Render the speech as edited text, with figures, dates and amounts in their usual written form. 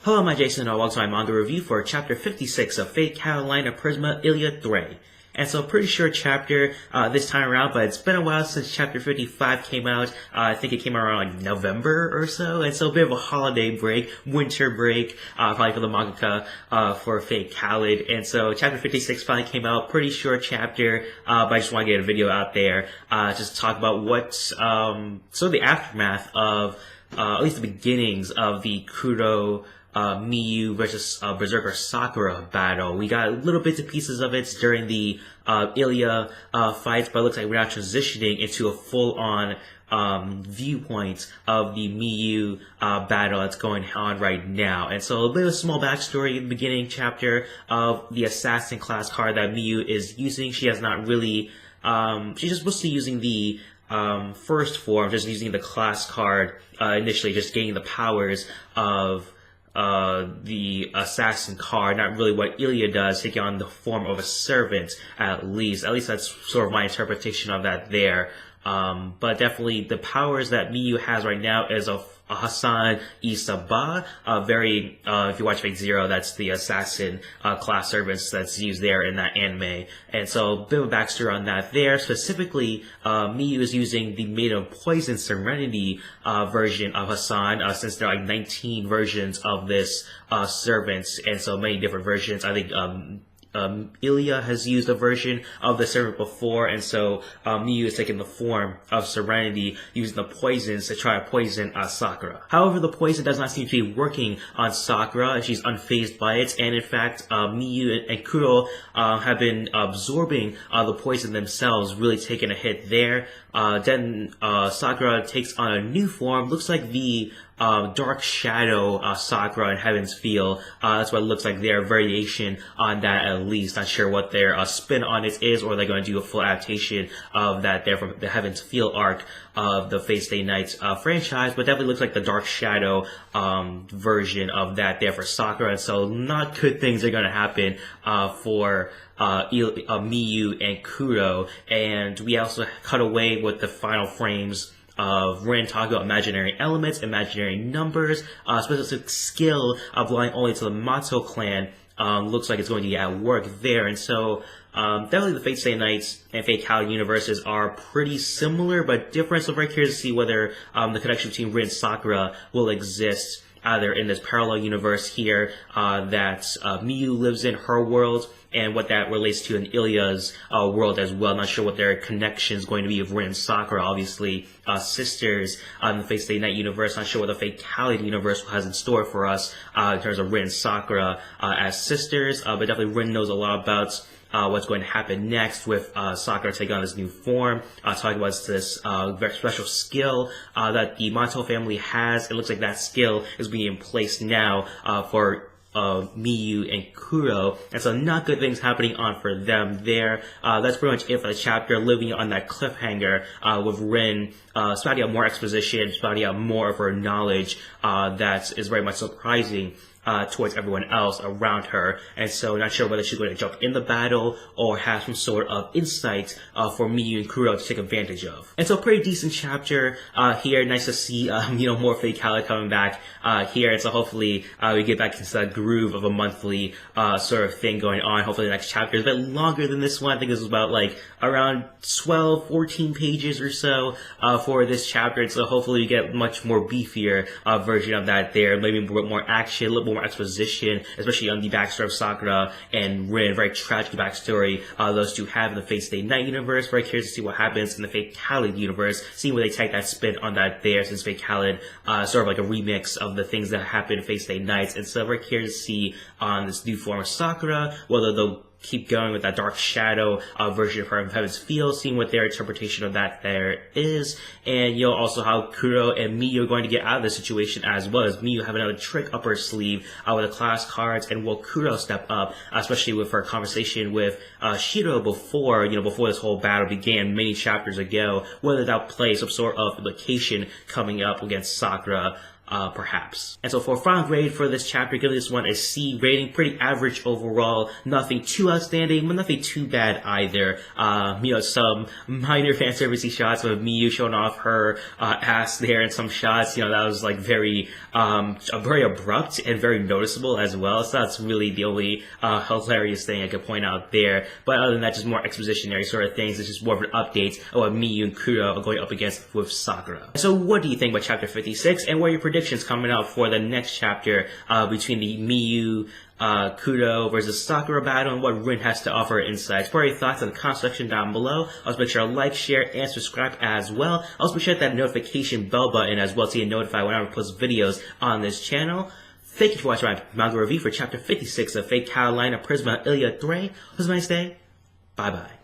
Hello, my Jason, and welcome to my manga review for Chapter 56 of Fate Catalina Prisma Illya 3. And so, pretty short chapter this time around, but it's been a while since Chapter 55 came out. I think it came out around like November or so, and so a bit of a holiday break, winter break, probably for the mangaka for Fate Kaleid. And so, Chapter 56 finally came out, pretty short chapter, but I just want to get a video out there, just to talk about what's sort of the aftermath of, at least the beginnings of the Kuro Miyu versus Berserker Sakura battle. We got little bits and pieces of it during the Illya fights, but it looks like we're now transitioning into a full-on viewpoint of the Miyu battle that's going on right now. And so a bit of a small backstory in the beginning chapter of the assassin class card that Miyu is using. She has not really, she's just mostly using the first form, just using the class card initially, just gaining the powers of the assassin card, not really what Illya does, taking on the form of a servant, at least. At least that's sort of my interpretation of that there. But definitely the powers that Miyu has right now is of Hassan Isaba, very, if you watch Fate Zero, that's the assassin class servants that's used there in that anime. And so, a bit of a backstory on that there. Specifically, Miyu is using the Maiden of Poison Serenity version of Hassan, since there are like 19 versions of this servant, and so many different versions. I think Illya has used a version of the servant before, and so Miyu is taking the form of Serenity, using the poisons to try to poison Sakura. However, the poison does not seem to be working on Sakura, and she's unfazed by it, and in fact, Miyu and Kuro have been absorbing the poison themselves, really taking a hit there. Then Sakura takes on a new form, looks like the Dark Shadow Sakura in Heaven's Feel. That's what it looks like, their variation on that at least. Not sure what their spin on it is, or they're going to do a full adaptation of that there from the Heaven's Feel arc of the Fate Stay Night franchise, but definitely looks like the Dark Shadow version of that there for Sakura, and so not good things are going to happen for Miyu and Kuro. And we also cut away with the final frames of Rin talking about imaginary elements, imaginary numbers, specific skill belonging only to the Mato clan. Looks like it's going to be at work there, and so definitely the Fate Stay Nights and Fate Kaleid universes are pretty similar but different. So very curious to see whether the connection between Rin and Sakura will exist either in this parallel universe here that Miyu lives in, her world, and what that relates to in Illya's world as well. Not sure what their connection is going to be of Rin and Sakura, obviously sisters in the Fate Stay Night universe. Not sure what the Fate Kaleid universe has in store for us in terms of Rin and Sakura as sisters, but definitely Rin knows a lot about what's going to happen next with Sakura taking on this new form. Talking about this very special skill that the Mato family has. It looks like that skill is being placed now for Miyu and Kuro, and so not good things happening on for them there. That's pretty much it for the chapter, living on that cliffhanger with Rin spouting out more exposition, spouting out more of her knowledge that is very much surprising towards everyone else around her, and so not sure whether she's going to jump in the battle or have some sort of insight for Miyu and Kuro to take advantage of. And so pretty decent chapter here. Nice to see more Fate Kaleid coming back here, and so hopefully we get back into that groove of a monthly sort of thing going on. Hopefully the next chapter is a bit longer than this one. I think this was about like around 12-14 pages or so for this chapter, and so hopefully we get much more beefier version of that there, maybe a bit more action, a little more exposition, especially on the backstory of Sakura and Rin. Very tragic backstory those two have in the Fate Stay Night universe. Very curious to see what happens in the Fate Kaleid universe, seeing where they take that spin on that there, since Fate Kaleid sort of like a remix of the things that happen in Fate Stay Nights. And so very curious to see on this new form of Sakura whether they'll keep going with that Dark Shadow version of her in Heaven's Feel, seeing what their interpretation of that there is, and also how Kuro and Miyu are going to get out of this situation as well. As Miyu have another trick up her sleeve with the class cards, and will Kuro step up, especially with her conversation with Shiro before this whole battle began many chapters ago, whether that'll play some sort of implication coming up against Sakura perhaps. And so for final grade for this chapter, give this one a C rating, pretty average overall, nothing too outstanding, but nothing too bad either. Some minor fan servicey shots of Miyu showing off her ass there in some shots, that was like very abrupt and very noticeable as well. So that's really the only hilarious thing I could point out there. But other than that, just more expositionary sort of things. It's just more of an update of what Miyu and Kuro are going up against with Sakura. So what do you think about chapter 56, and what are your predictions coming out for the next chapter between the Miyu Kuro versus Sakura battle, and what Rin has to offer insights? Put your thoughts in the comment section down below. Also make sure to like, share, and subscribe as well. Also be sure to hit that notification bell button as well to get notified whenever I post videos on this channel. Thank you for watching my manga review for chapter 56 of Fate Carolina Prisma Illya 3. Have a nice day. Bye bye.